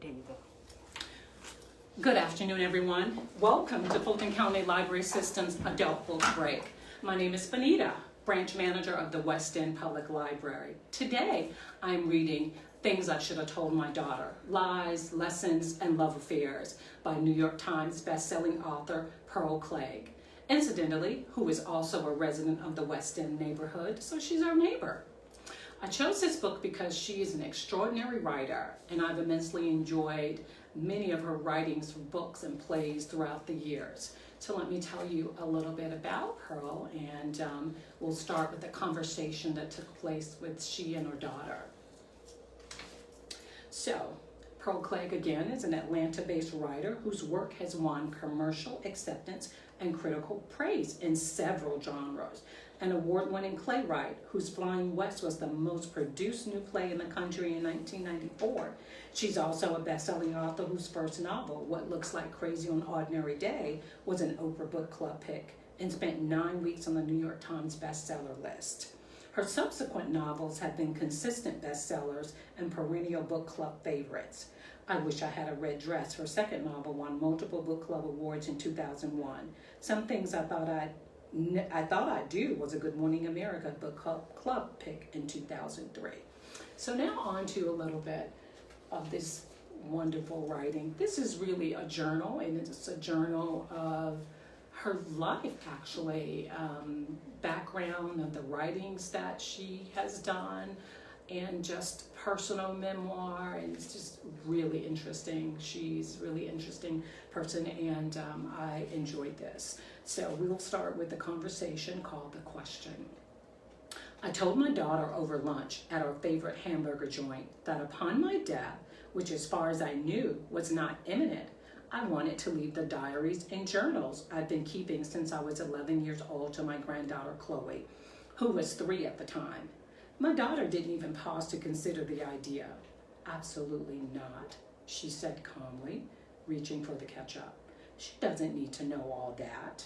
There you go. Good afternoon, everyone. Welcome to Fulton County Library System's Adult Book Break. My name is Benita, branch manager of the West End Public Library. Today, I'm reading Things I Should Have Told My Daughter, Lies, Lessons, and Love Affairs by New York Times bestselling author Pearl Clegg. Incidentally, who is also a resident of the West End neighborhood, so she's our neighbor. I chose this book because she is an extraordinary writer, and I've immensely enjoyed many of her writings for books and plays throughout the years. So let me tell you a little bit about Pearl, and we'll start with the conversation that took place with she and her daughter. So, Pearl Clegg, again, is an Atlanta-based writer whose work has won commercial acceptance and critical praise in several genres. An award-winning playwright whose Flying West was the most produced new play in the country in 1994. She's also a best-selling author whose first novel, What Looks Like Crazy on an Ordinary Day, was an Oprah Book Club pick and spent 9 weeks on the New York Times bestseller list. Her subsequent novels have been consistent bestsellers and perennial book club favorites. I Wish I Had a Red Dress, her second novel, won multiple book club awards in 2001. Some Things I Thought I'd Do was a Good Morning America book club pick in 2003. So now on to a little bit of this wonderful writing. This is really a journal, and it's a journal of her life, actually, background of the writings that she has done, and just personal memoir, and it's just really interesting. She's a really interesting person, and I enjoyed this. So we'll start with the conversation called The Question. I told my daughter over lunch at our favorite hamburger joint that upon my death, which as far as I knew was not imminent, I wanted to leave the diaries and journals I'd been keeping since I was 11 years old to my granddaughter Chloe, who was 3 at the time. My daughter didn't even pause to consider the idea. Absolutely not, she said calmly, reaching for the ketchup. She doesn't need to know all that.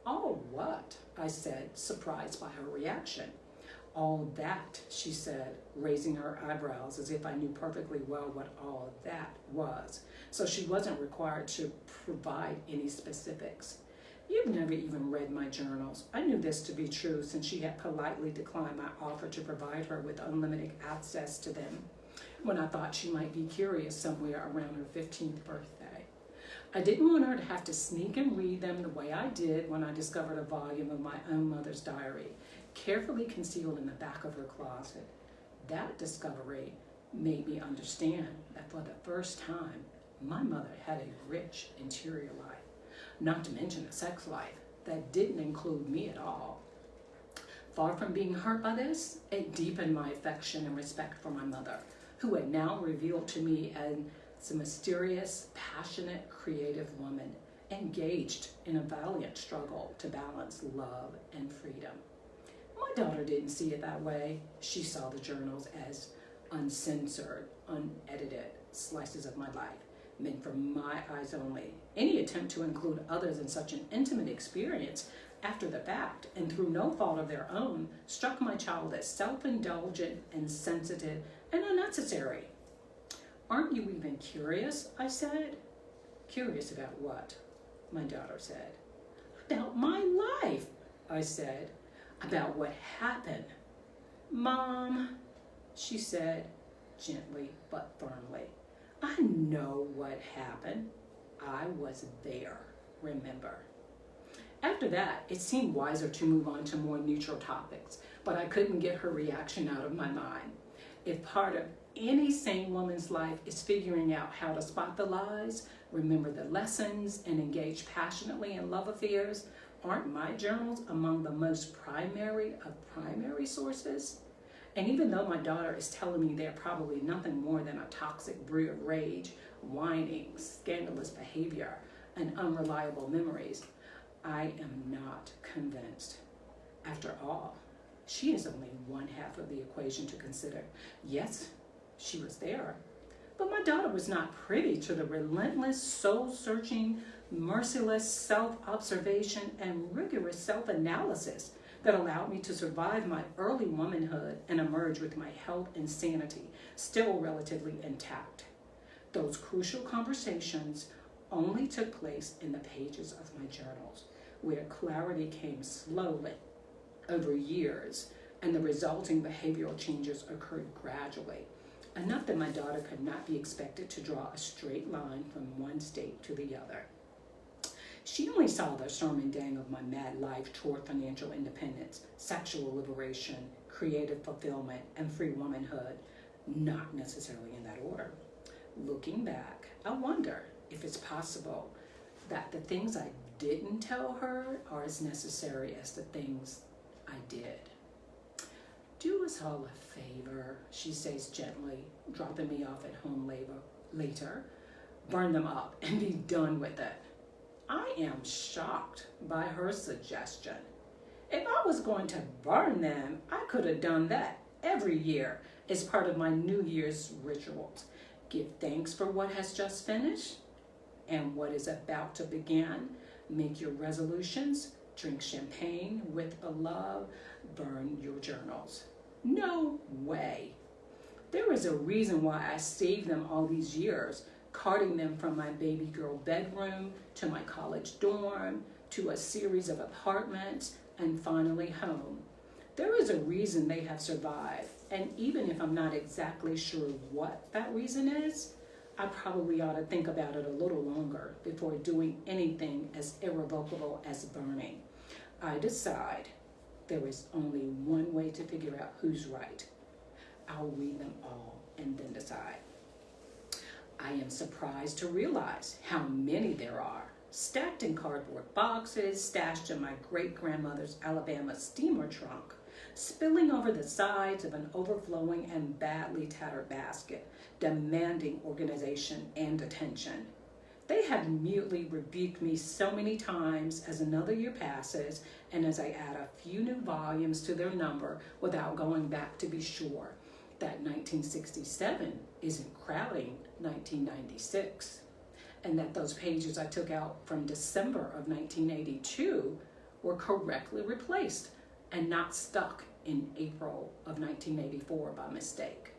All what? I said, surprised by her reaction. All that, she said, raising her eyebrows as if I knew perfectly well what all that was, so she wasn't required to provide any specifics. You've never even read my journals. I knew this to be true since she had politely declined my offer to provide her with unlimited access to them when I thought she might be curious somewhere around her 15th birthday. I didn't want her to have to sneak and read them the way I did when I discovered a volume of my own mother's diary, carefully concealed in the back of her closet. That discovery made me understand that for the first time, my mother had a rich interior life, not to mention a sex life that didn't include me at all. Far from being hurt by this, it deepened my affection and respect for my mother, who had now revealed to me as a mysterious, passionate, creative woman, engaged in a valiant struggle to balance love and freedom. My daughter didn't see it that way. She saw the journals as uncensored, unedited slices of my life, meant for my eyes only. Any attempt to include others in such an intimate experience after the fact, and through no fault of their own, struck my child as self-indulgent, insensitive, and unnecessary. Aren't you even curious? I said. Curious about what? My daughter said. About my life, I said. About what happened. Mom, she said, gently but firmly. I know what happened. I was there, remember. After that, it seemed wiser to move on to more neutral topics, but I couldn't get her reaction out of my mind. If part of any sane woman's life is figuring out how to spot the lies, remember the lessons, and engage passionately in love affairs, aren't my journals among the most primary of primary sources? And even though my daughter is telling me they're probably nothing more than a toxic brew of rage, whining, scandalous behavior, and unreliable memories, I am not convinced. After all, she is only one half of the equation to consider. Yes, she was there, but my daughter was not privy to the relentless, soul-searching, merciless self-observation and rigorous self-analysis that allowed me to survive my early womanhood and emerge with my health and sanity still relatively intact. Those crucial conversations only took place in the pages of my journals, where clarity came slowly over years, and the resulting behavioral changes occurred gradually, enough that my daughter could not be expected to draw a straight line from one state to the other. She only saw the sermon dang of my mad life toward financial independence, sexual liberation, creative fulfillment, and free womanhood, not necessarily in that order. Looking back, I wonder if it's possible that the things I didn't tell her are as necessary as the things I did. Do us all a favor, she says gently, dropping me off at home later. Burn them up and be done with it. I am shocked by her suggestion. If I was going to burn them, I could have done that every year as part of my New Year's rituals. Give thanks for what has just finished and what is about to begin. Make your resolutions, drink champagne with beloved, burn your journals. No way. There is a reason why I saved them all these years, carting them from my baby girl bedroom to my college dorm to a series of apartments and finally home. There is a reason they have survived, and even if I'm not exactly sure what that reason is, I probably ought to think about it a little longer before doing anything as irrevocable as burning. I decide there is only one way to figure out who's right. I'll read them all and then decide. I am surprised to realize how many there are, stacked in cardboard boxes, stashed in my great-grandmother's Alabama steamer trunk, spilling over the sides of an overflowing and badly tattered basket, demanding organization and attention. They have mutely rebuked me so many times as another year passes and as I add a few new volumes to their number without going back to be sure that 1967 isn't crowding 1996, and that those pages I took out from December of 1982 were correctly replaced and not stuck in April of 1984 by mistake.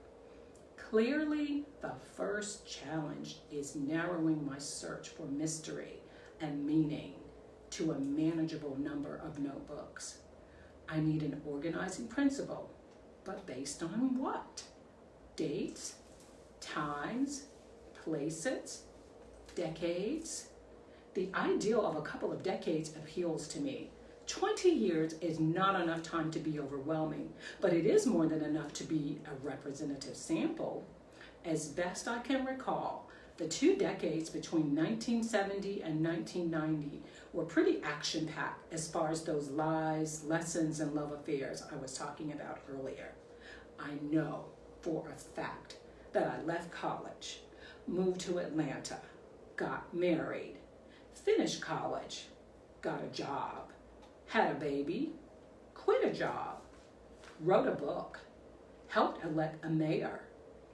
Clearly, the first challenge is narrowing my search for mystery and meaning to a manageable number of notebooks. I need an organizing principle, but based on what? Dates, times, places, decades? The ideal of a couple of decades appeals to me. 20 years is not enough time to be overwhelming, but it is more than enough to be a representative sample. As best I can recall, the 2 decades between 1970 and 1990 were pretty action-packed as far as those lies, lessons, and love affairs I was talking about earlier. I know for a fact that I left college, moved to Atlanta, got married, finished college, got a job, had a baby, quit a job, wrote a book, helped elect a mayor,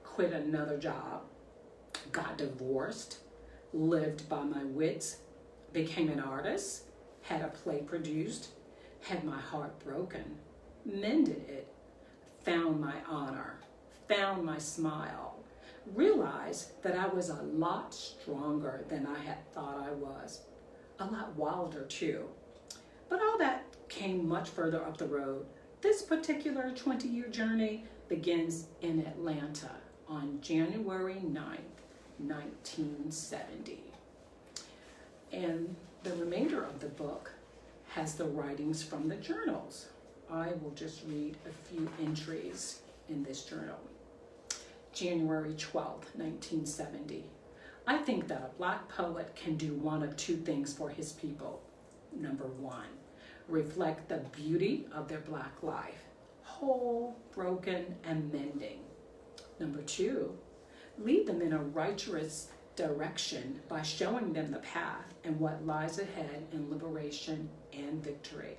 quit another job, got divorced, lived by my wits, became an artist, had a play produced, had my heart broken, mended it, found my honor, found my smile, realized that I was a lot stronger than I had thought I was, a lot wilder too. But all that came much further up the road. This particular 20-year journey begins in Atlanta on January 9th, 1970. And the remainder of the book has the writings from the journals. I will just read a few entries in this journal. January 12th, 1970. I think that a Black poet can do one of 2 things for his people. Number 1, reflect the beauty of their Black life, whole, broken, and mending. Number 2, lead them in a righteous direction by showing them the path and what lies ahead in liberation and victory.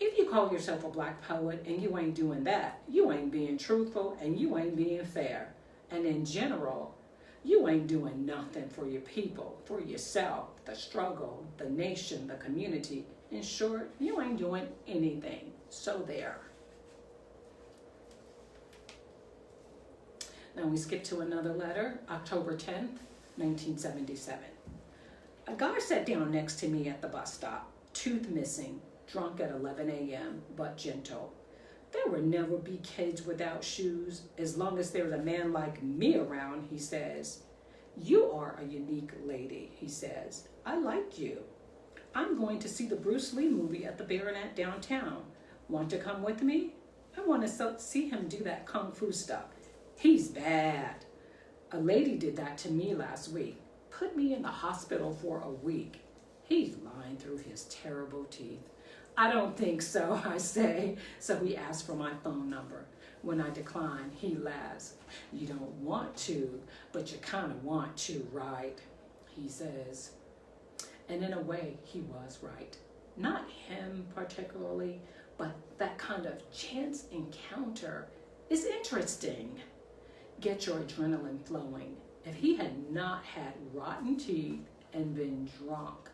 If you call yourself a Black poet and you ain't doing that, you ain't being truthful and you ain't being fair. And in general, you ain't doing nothing for your people, for yourself, the struggle, the nation, the community. In short, you ain't doing anything. So there. Now we skip to another letter, October 10th, 1977. A guy sat down next to me at the bus stop, tooth missing, drunk at 11 a.m., but gentle. There will never be kids without shoes as long as there's a man like me around, he says. You are a unique lady, he says. I like you. I'm going to see the Bruce Lee movie at the Baronet downtown. Want to come with me? I want to see him do that kung fu stuff. He's bad. A lady did that to me last week. Put me in the hospital for a week. He's lying through his terrible teeth. I don't think so, I say. So he asks for my phone number. When I decline, he laughs. You don't want to, but you kind of want to, right? He says. And in a way, he was right. Not him particularly, but that kind of chance encounter is interesting. Get your adrenaline flowing. If he had not had rotten teeth and been drunk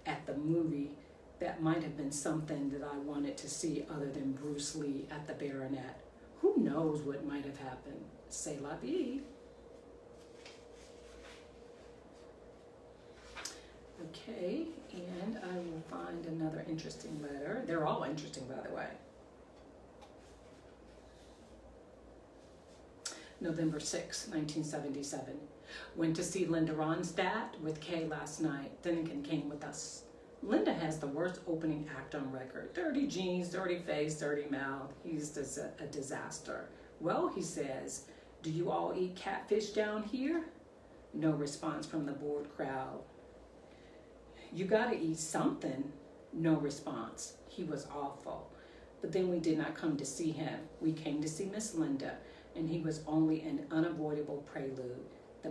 at the movie, that might have been something that I wanted to see other than Bruce Lee at the Baronet. Who knows what might have happened? C'est la vie. Okay, and I will find another interesting letter. They're all interesting, by the way. November 6, 1977. Went to see Linda Ronstadt with Kay last night. Finnegan came with us. Linda has the worst opening act on record. Dirty jeans, dirty face, dirty mouth. He's a disaster. Well, he says, do you all eat catfish down here? No response from the bored crowd. You gotta eat something. No response. He was awful. But then we did not come to see him. We came to see Miss Linda, and he was only an unavoidable prelude. The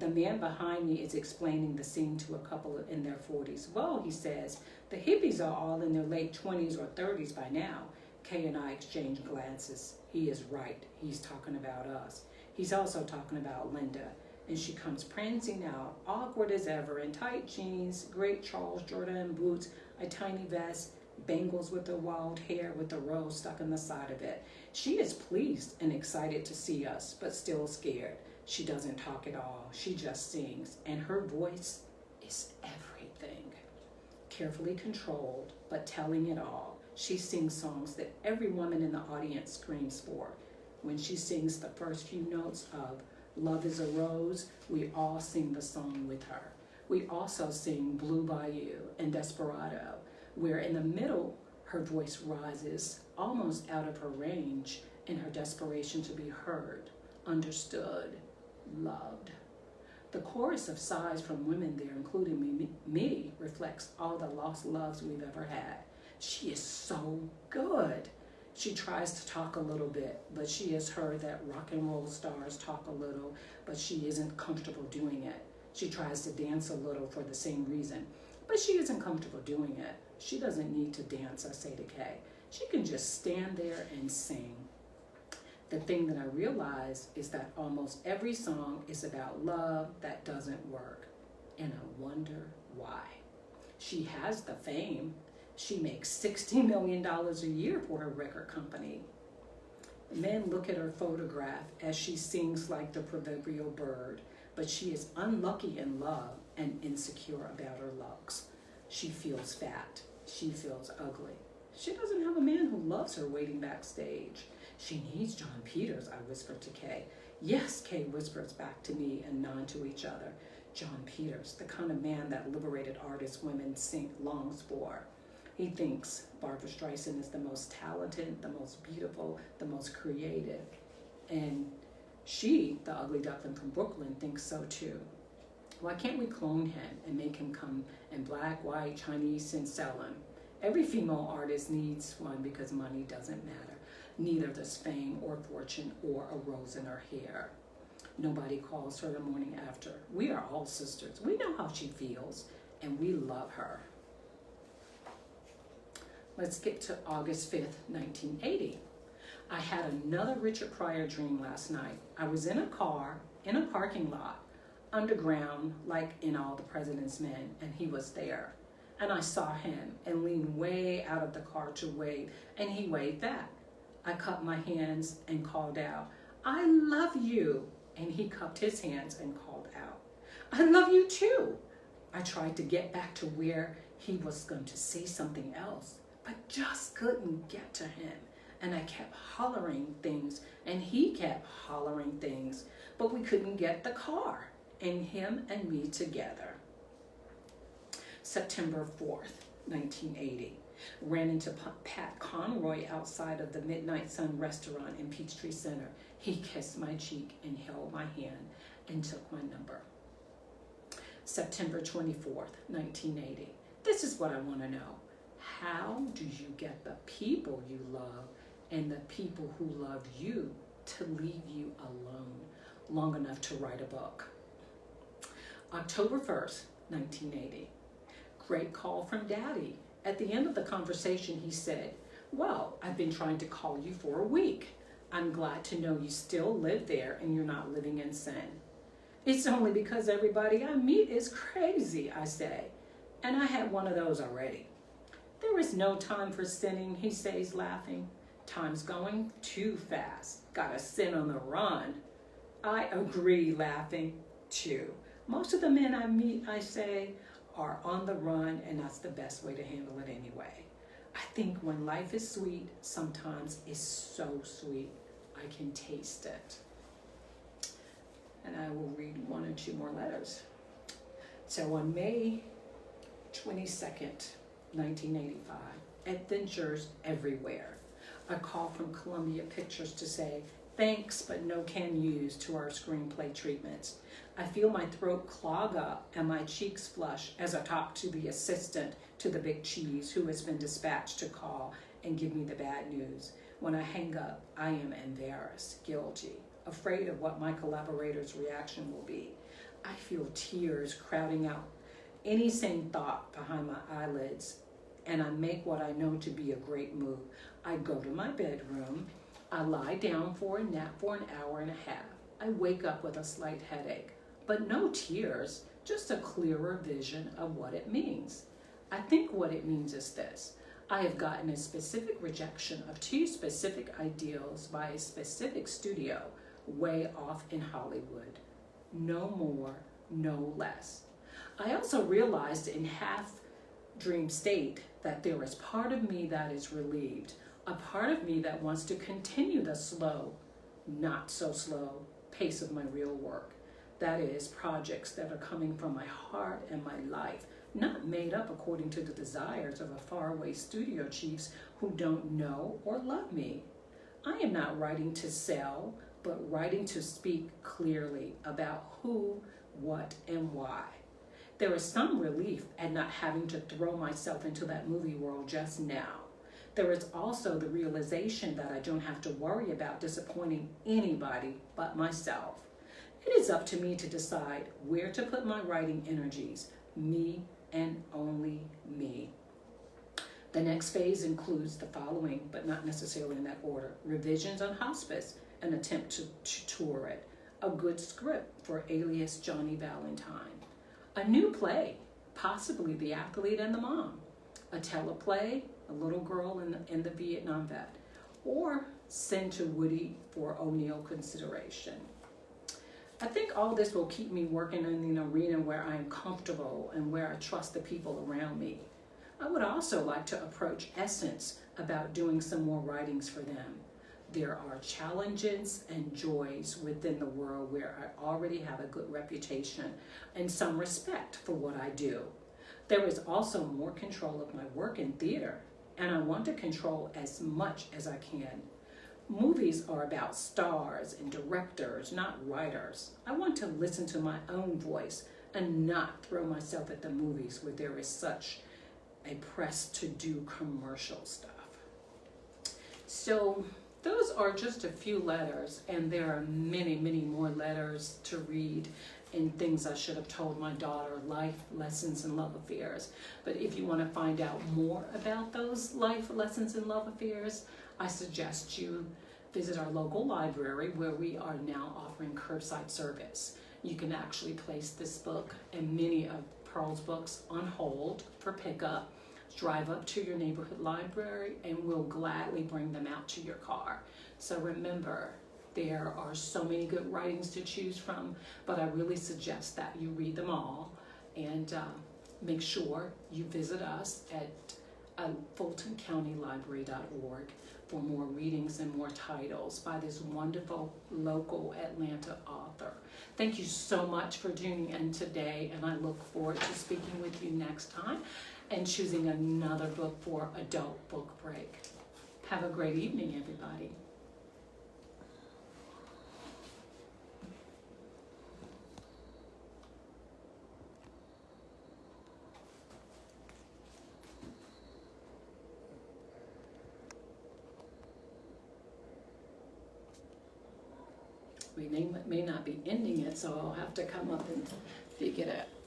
man behind me is explaining the scene to a couple in their 40s. Well, he says, the hippies are all in their late 20s or 30s by now. Kay and I exchange glances. He is right. He's talking about us. He's also talking about Linda. And she comes prancing out, awkward as ever, in tight jeans, great Charles Jourdan boots, a tiny vest, bangles with her wild hair with a rose stuck in the side of it. She is pleased and excited to see us, but still scared. She doesn't talk at all. She just sings, and her voice is everything. Carefully controlled, but telling it all. She sings songs that every woman in the audience screams for. When she sings the first few notes of Love is a Rose, we all sing the song with her. We also sing Blue Bayou and Desperado, where in the middle, her voice rises almost out of her range in her desperation to be heard, understood, loved. The chorus of sighs from women there, including me, reflects all the lost loves we've ever had. She is so good. She tries to talk a little bit, but she has heard that rock and roll stars talk a little, but she isn't comfortable doing it. She tries to dance a little for the same reason, but she isn't comfortable doing it. She doesn't need to dance, I say to Kay. She can just stand there and sing. The thing that I realize is that almost every song is about love that doesn't work, and I wonder why. She has the fame. She makes $60 million a year for her record company. Men look at her photograph as she sings like the proverbial bird, but she is unlucky in love and insecure about her looks. She feels fat. She feels ugly. She doesn't have a man who loves her waiting backstage. She needs John Peters, I whisper to Kay. Yes, Kay whispers back to me and nod to each other. John Peters, the kind of man that liberated artists women longs for. He thinks Barbra Streisand is the most talented, the most beautiful, the most creative. And she, the ugly duckling from Brooklyn, thinks so too. Why can't we clone him and make him come in black, white, Chinese, and sell him? Every female artist needs one because money doesn't matter. Neither does fame or fortune or a rose in her hair. Nobody calls her the morning after. We are all sisters. We know how she feels, and we love her. Let's get to August 5th, 1980. I had another Richard Pryor dream last night. I was in a car, in a parking lot, underground, like in All the President's Men, and he was there. And I saw him and leaned way out of the car to wave, and he waved back. I cupped my hands and called out, I love you. And he cupped his hands and called out, I love you too. I tried to get back to where he was going to say something else, but just couldn't get to him. And I kept hollering things, and he kept hollering things, but we couldn't get the car and him and me together. September 4th, 1980. Ran into Pat Conroy outside of the Midnight Sun restaurant in Peachtree Center. He kissed my cheek and held my hand and took my number. September 24th, 1980. This is what I want to know. How do you get the people you love and the people who love you to leave you alone long enough to write a book? October 1st, 1980. Great call from Daddy. At the end of the conversation, he said, well, I've been trying to call you for a week. I'm glad to know you still live there and you're not living in sin. It's only because everybody I meet is crazy, I say. And I had one of those already. There is no time for sinning, he says, laughing. Time's going too fast. Gotta sin on the run. I agree, laughing, too. Most of the men I meet, I say, are on the run, and that's the best way to handle it anyway. I think when life is sweet, sometimes it's so sweet, I can taste it. And I will read one or two more letters. So on May 22nd, 1985, adventures everywhere. A call from Columbia Pictures to say, thanks, but no can use to our screenplay treatments. I feel my throat clog up and my cheeks flush as I talk to the assistant to the big cheese who has been dispatched to call and give me the bad news. When I hang up, I am embarrassed, guilty, afraid of what my collaborator's reaction will be. I feel tears crowding out any sane thought behind my eyelids, and I make what I know to be a great move. I go to my bedroom. I lie down for a nap for an hour and a half. I wake up with a slight headache, but no tears, just a clearer vision of what it means. I think what it means is this. I have gotten a specific rejection of two specific ideals by a specific studio way off in Hollywood. No more, no less. I also realized in half-dream state that there is part of me that is relieved, a part of me that wants to continue the slow, not so slow pace of my real work. That is, projects that are coming from my heart and my life, not made up according to the desires of a faraway studio chiefs who don't know or love me. I am not writing to sell, but writing to speak clearly about who, what, and why. There is some relief at not having to throw myself into that movie world just now. There is also the realization that I don't have to worry about disappointing anybody but myself. It is up to me to decide where to put my writing energies, me and only me. The next phase includes the following, but not necessarily in that order: revisions on hospice, an attempt to tour it, a good script for Alias Johnny Valentine, a new play, possibly The Athlete and the Mom, a teleplay, a little girl in the Vietnam vet, or send to Woody for O'Neill consideration. I think all this will keep me working in an arena where I am comfortable and where I trust the people around me. I would also like to approach Essence about doing some more writings for them. There are challenges and joys within the world where I already have a good reputation and some respect for what I do. There is also more control of my work in theater, and I want to control as much as I can. Movies are about stars and directors, not writers. I want to listen to my own voice and not throw myself at the movies where there is such a press to do commercial stuff. So those are just a few letters, and there are many, many more letters to read and things I should have told my daughter, life lessons and love affairs. But if you want to find out more about those life lessons and love affairs, I suggest you visit our local library where we are now offering curbside service. You can actually place this book and many of Pearl's books on hold for pickup. Drive up to your neighborhood library and we'll gladly bring them out to your car. So remember, There are so many good writings to choose from, but I really suggest that you read them all, and make sure you visit us at fultoncountylibrary.org for more readings and more titles by this wonderful local Atlanta author. Thank you so much for tuning in today, and I look forward to speaking with you next time and choosing another book for Adult Book Break. Have a great evening, everybody. We may not be ending it, so I'll have to come up and figure it out.